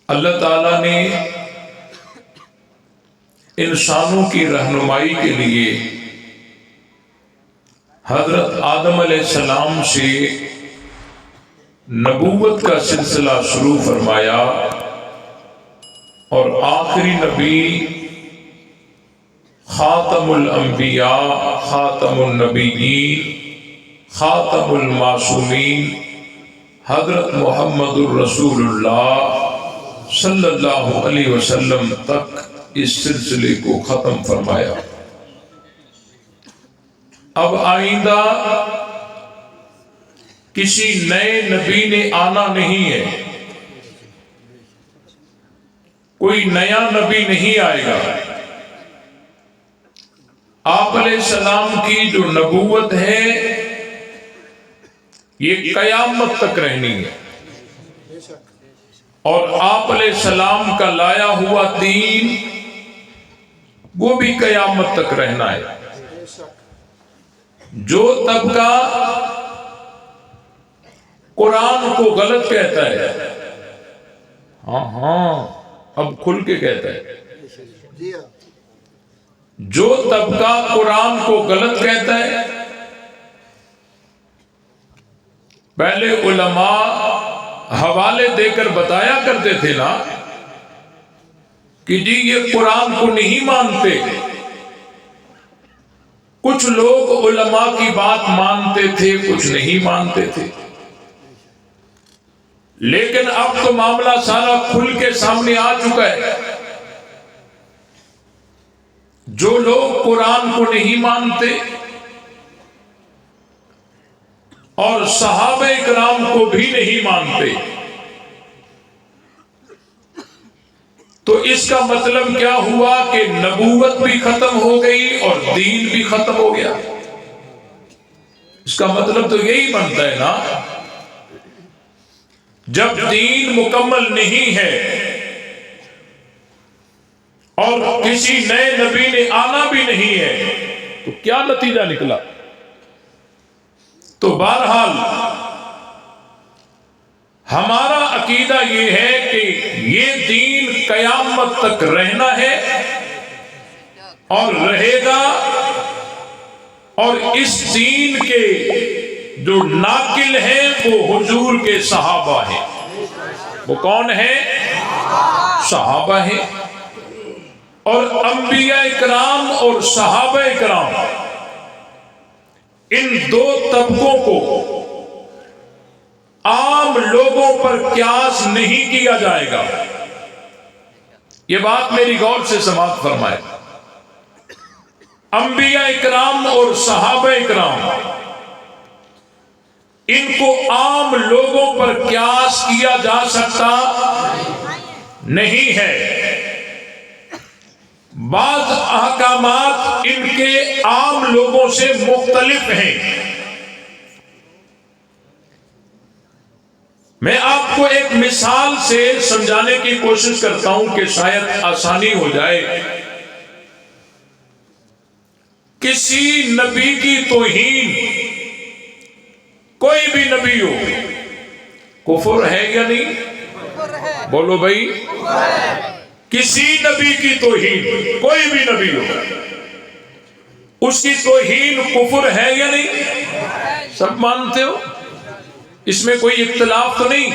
اللہ تعالیٰ نے انسانوں کی رہنمائی کے لیے حضرت آدم علیہ السلام سے نبوت کا سلسلہ شروع فرمایا، اور آخری نبی خاتم الانبیاء، خاتم النبیین، خاتم المعصومین حضرت محمد الرسول اللہ صلی اللہ علیہ وسلم تک اس سلسلے کو ختم فرمایا۔ اب آئندہ کسی نئے نبی نے آنا نہیں ہے، کوئی نیا نبی نہیں آئے گا۔ آپ علیہ السلام کی جو نبوت ہے یہ قیامت تک رہنی ہے، اور آپ علیہ السلام کا لایا ہوا دین وہ بھی قیامت تک رہنا ہے۔ جو طبقہ قرآن کو غلط کہتا ہے، ہاں اب کھل کے کہتا ہے، جو طبقہ قرآن کو غلط کہتا ہے، پہلے علماء حوالے دے کر بتایا کرتے تھے نا کہ جی یہ قرآن کو نہیں مانتے۔ کچھ لوگ علماء کی بات مانتے تھے، کچھ نہیں مانتے تھے، لیکن اب تو معاملہ سارا کھل کے سامنے آ چکا ہے۔ جو لوگ قرآن کو نہیں مانتے اور صحابہ کرام کو بھی نہیں مانتے، تو اس کا مطلب کیا ہوا کہ نبوت بھی ختم ہو گئی اور دین بھی ختم ہو گیا۔ اس کا مطلب تو یہی بنتا ہے نا، جب دین مکمل نہیں ہے اور کسی نئے نبی نے آنا بھی نہیں ہے تو کیا نتیجہ نکلا؟ تو بہرحال ہمارا عقیدہ یہ ہے کہ یہ دین قیامت تک رہنا ہے اور رہے گا، اور اس دین کے جو ناقل ہیں وہ حضور کے صحابہ ہیں۔ وہ کون ہیں؟ صحابہ ہیں۔ اور انبیاء کرام اور صحابہ کرام، ان دو طبقوں کو عام لوگوں پر قیاس نہیں کیا جائے گا۔ یہ بات میری غور سے سماعت فرمائے۔ انبیاء کرام اور صحابہ کرام، ان کو عام لوگوں پر قیاس کیا جا سکتا نہیں ہے۔ بعض احکامات ان کے عام لوگوں سے مختلف ہیں۔ میں آپ کو ایک مثال سے سمجھانے کی کوشش کرتا ہوں کہ شاید آسانی ہو جائے۔ کسی نبی کی توہین، کوئی بھی نبی ہو، کفر ہے یا نہیں؟ بولو بھائی، کسی نبی کی توہین، کوئی بھی نبی ہو، اس کی توہین کفر ہے یا نہیں؟ سب مانتے ہو؟ اس میں کوئی اختلاف تو نہیں؟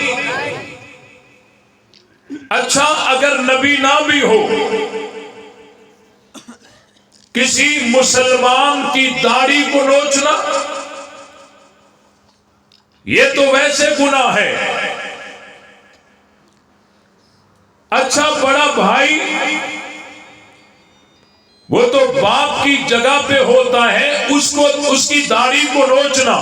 اچھا، اگر نبی نہ بھی ہو، کسی مسلمان کی داڑھی کو نوچنا یہ تو ویسے گناہ ہے۔ اچھا، بڑا بھائی وہ تو باپ کی جگہ پہ ہوتا ہے، اس کی داڑھی کو نوچنا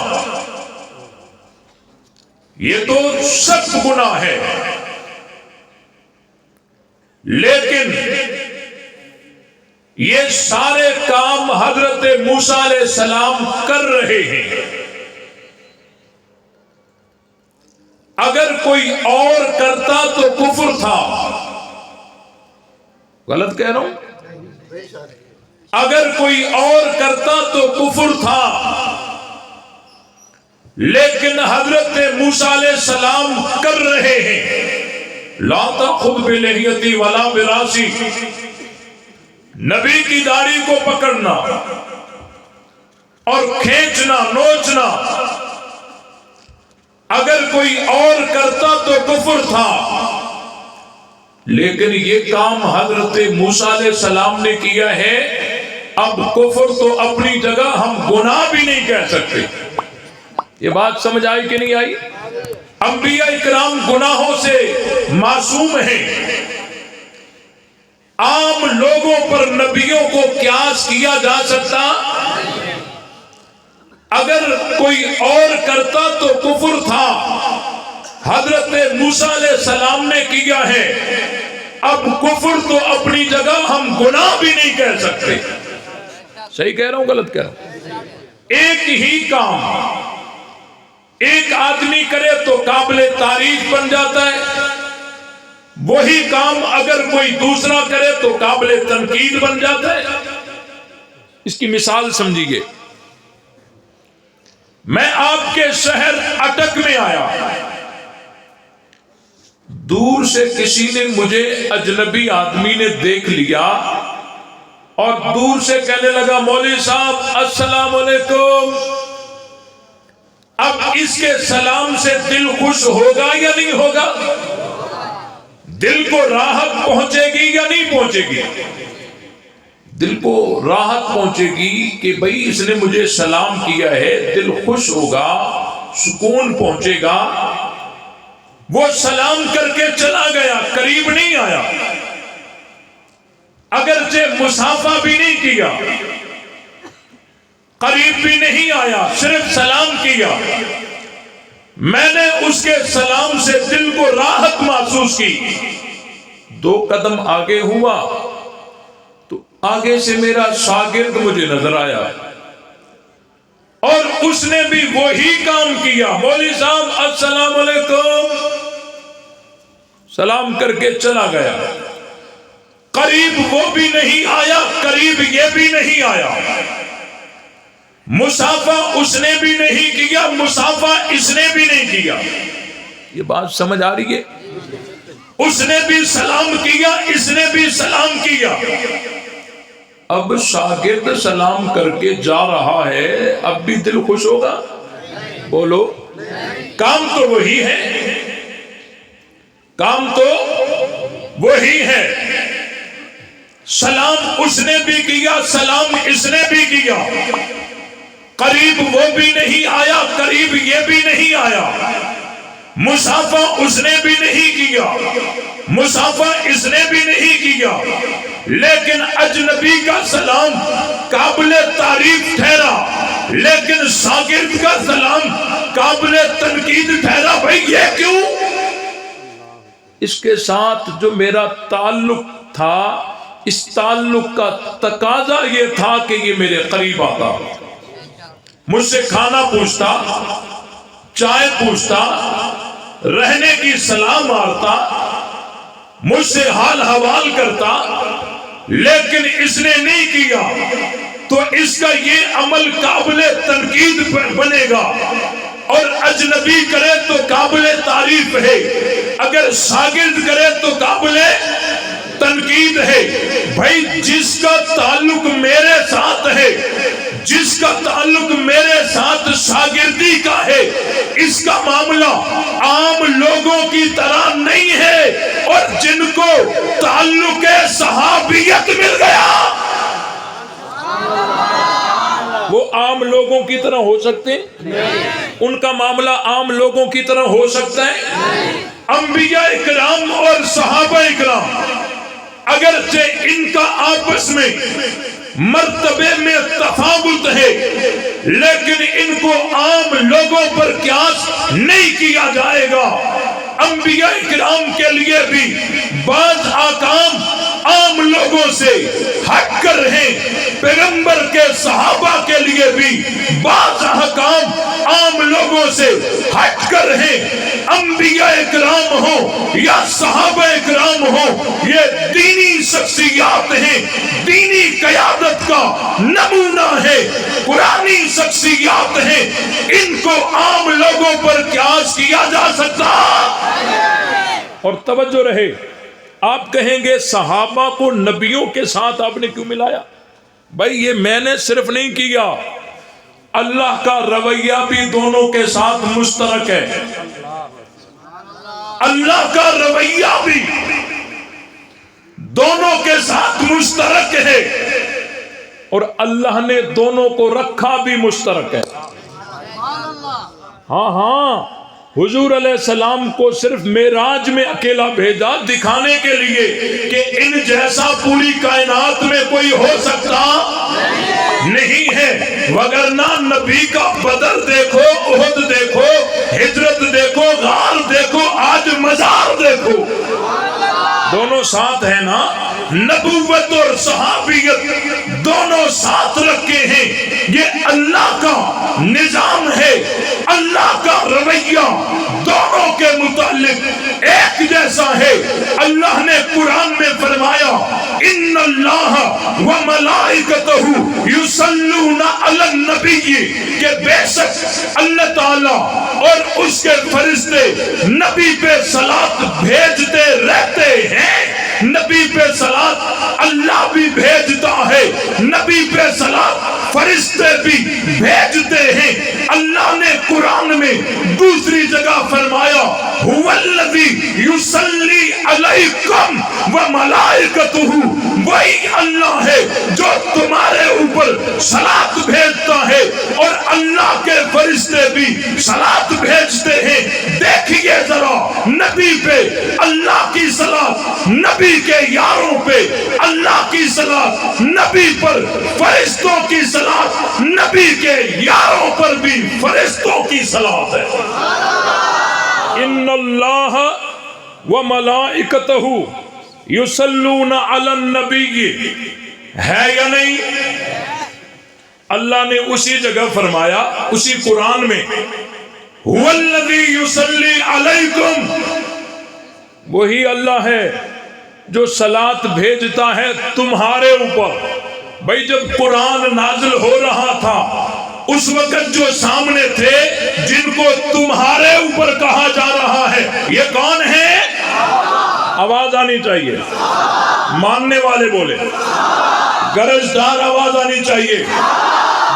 یہ تو سخت گناہ ہے۔ لیکن یہ سارے کام حضرت موسیٰ علیہ السلام کر رہے ہیں۔ اگر کوئی اور کرتا تو کفر تھا۔ غلط کہہ رہا ہوں؟ اگر کوئی اور کرتا تو کفر تھا، لیکن حضرت موسیٰ علیہ السلام کر رہے ہیں، لا تأخذ بلحیتی ولا براسی، نبی کی داڑھی کو پکڑنا اور کھینچنا نوچنا اگر کوئی اور کرتا تو کفر تھا، لیکن یہ کام حضرت موسیٰ علیہ السلام نے کیا ہے، اب کفر تو اپنی جگہ، ہم گناہ بھی نہیں کہہ سکتے۔ یہ بات سمجھ آئی کہ نہیں آئی؟ انبیاء اکرام گناہوں سے معصوم ہیں، عام لوگوں پر نبیوں کو قیاس کیا جا سکتا، اگر کوئی اور کرتا تو کفر تھا، حضرت موسیٰ علیہ السلام نے کیا ہے، اب کفر تو اپنی جگہ، ہم گناہ بھی نہیں کہہ سکتے۔ صحیح کہہ رہا ہوں غلط کہہ رہا ہوں؟ ایک ہی کام ایک آدمی کرے تو قابل تعریف بن جاتا ہے، وہی کام اگر کوئی دوسرا کرے تو قابل تنقید بن جاتا ہے۔ اس کی مثال سمجھیے، میں آپ کے شہر اٹک میں آیا، دور سے کسی نے مجھے اجنبی آدمی نے دیکھ لیا اور دور سے کہنے لگا مولوی صاحب السلام علیکم۔ اب اس کے سلام سے دل خوش ہوگا یا نہیں ہوگا؟ دل کو راحت پہنچے گی یا نہیں پہنچے گی؟ دل کو راحت پہنچے گی کہ بھئی اس نے مجھے سلام کیا ہے، دل خوش ہوگا، سکون پہنچے گا۔ وہ سلام کر کے چلا گیا، قریب نہیں آیا، اگرچہ مصافحہ بھی نہیں کیا، قریب بھی نہیں آیا، صرف سلام کیا۔ میں نے اس کے سلام سے دل کو راحت محسوس کی، 2 قدم آگے ہوا تو آگے سے میرا شاگرد مجھے نظر آیا اور اس نے بھی وہی کام کیا، مولوی صاحب السلام علیکم، سلام کر کے چلا گیا۔ قریب وہ بھی نہیں آیا، قریب یہ بھی نہیں آیا، مصافحہ اس نے بھی نہیں کیا، مصافحہ اس نے بھی نہیں کیا۔ یہ بات سمجھ آ رہی ہے؟ اس نے بھی سلام کیا، اس نے بھی سلام کیا۔ اب شاگرد سلام کر کے جا رہا ہے، اب بھی دل خوش ہوگا؟ بولو، کام تو وہی ہے، کام تو وہی ہے۔ سلام اس نے بھی کیا، سلام اس نے بھی کیا، قریب وہ بھی نہیں آیا، قریب یہ بھی نہیں آیا، مصافحہ اس نے بھی نہیں کیا، مصافحہ اس نے بھی نہیں کیا، لیکن اجنبی کا سلام قابل تعریف ٹھہرا، لیکن شاگرد کا سلام قابل تنقید ٹھہرا۔ بھائی یہ کیوں؟ اس کے ساتھ جو میرا تعلق تھا، اس تعلق کا تقاضا یہ تھا کہ یہ میرے قریب آتا، مجھ سے کھانا پوچھتا، چائے پوچھتا، رہنے کی صلاح مارتا، مجھ سے حال حوال کرتا، لیکن اس نے نہیں کیا تو اس کا یہ عمل قابل تنقید بنے گا، اور اجنبی کرے تو قابل تعریف ہے، اگر شاگرد کرے تو قابل تنقید ہے۔ بھائی جس کا تعلق میرے ساتھ ہے، جس کا تعلق میرے ساتھ شاگردی کا ہے، اس کا معاملہ عام لوگوں کی طرح نہیں ہے، اور جن کو تعلق صحابیت مل گیا وہ عام لوگوں کی طرح ہو سکتے ہیں؟ ان کا معاملہ عام لوگوں کی طرح ہو سکتا ہے؟ انبیاء اکرام اور صحابہ اکرام اگرچہ ان کا آپس میں مرتبے میں تفاوت ہے، لیکن ان کو عام لوگوں پر قیاس نہیں کیا جائے گا۔ انبیاء کرام کے لیے بھی بعض احکام عام لوگوں سے ہٹ کر ہیں، پیغمبر کے صحابہ کے لیے بھی بعض احکام عام لوگوں سے ہٹ کر ہیں۔ انبیاء کرام ہوں یا صحابہ کرام ہوں، یہ دینی شخصیات ہیں، دینی قیادت کا نمونہ ہے، قرآنی شخصیات ہیں، ان کو عام لوگوں پر قیاس کیا جا سکتا؟ اور توجہ رہے، آپ کہیں گے صحابہ کو نبیوں کے ساتھ آپ نے کیوں ملایا؟ بھائی یہ میں نے صرف نہیں کیا، اللہ کا رویہ بھی دونوں کے ساتھ مشترک ہے، اللہ کا رویہ بھی دونوں کے ساتھ مشترک ہے، اور اللہ نے دونوں کو رکھا بھی مشترک ہے۔ ہاں ہاں، حضور علیہ السلام کو صرف معراج میں اکیلا بھیجا دکھانے کے لیے کہ ان جیسا پوری کائنات میں کوئی ہو سکتا نہیں ہے، وگرنہ نبی کا بدر دیکھو، احد دیکھو، ہجرت دیکھو، غار دیکھو، آج مزار دیکھو، دونوں ساتھ ہیں نا، نبوت اور صحابیت دونوں ساتھ رکھے ہیں۔ یہ اللہ کا نظام ہے، اللہ کا رویہ دونوں کے متعلق ایک جیسا ہے۔ اللہ نے قرآن میں فرمایا ان اللہ وملائکتہ یصلون علی النبی، کہ بے شک اللہ تعالی اور اس کے فرشتے نبی پہ صلاۃ بھیجتے رہتے ہیں۔ نبی پہ صلاۃ اللہ بھی بھیجتا ہے، نبی پہ صلاۃ فرشتے بھی بھیجتے ہیں۔ اللہ نے قرآن میں دوسری جگہ فرمایا هو الذی یصلی علیکم وملائکتہ، وہی اللہ ہے جو تمہارے اوپر صلاۃ بھیجتا ہے اور اللہ کے فرشتے بھی صلاۃ بھیجتے ہیں۔ دیکھیے ذرا، نبی پہ اللہ کی صلاۃ، نبی کے یاروں پہ اللہ کی صلاۃ، نبی پر فرشتوں کی صلاۃ، نبی کے یاروں پر بھی فرشتوں کی صلاۃ ہے۔ ان اللہ وملائکتہ یصلون علی النبی، ہے یا نہیں؟ اللہ نے اسی جگہ فرمایا، اسی قرآن میں هو الذی یصلی علیکم، وہی اللہ ہے جو صلاۃ بھیجتا ہے تمہارے اوپر۔ بھائی جب قرآن نازل ہو رہا تھا اس وقت جو سامنے تھے جن کو تمہارے اوپر کہا جا رہا ہے، یہ کون ہے؟ آواز آنی چاہیے، ماننے والے بولے، گرجدار آواز آنی چاہیے۔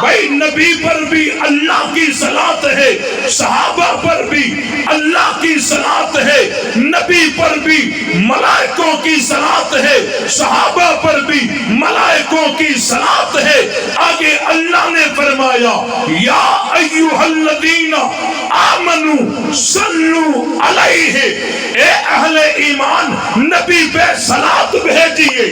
بھائی نبی پر بھی اللہ کی صلاۃ ہے، صحابہ پر بھی اللہ کی صلاۃ ہے، نبی پر بھی ملائکوں کی صلاۃ ہے، صحابہ پر بھی ملائکوں کی صلاۃ ہے۔ آگے اللہ نے فرمایا یا ایھا الذین آمنوا صلوا علیہ، اے اہل ایمان نبی پہ صلاۃ بھیجیے،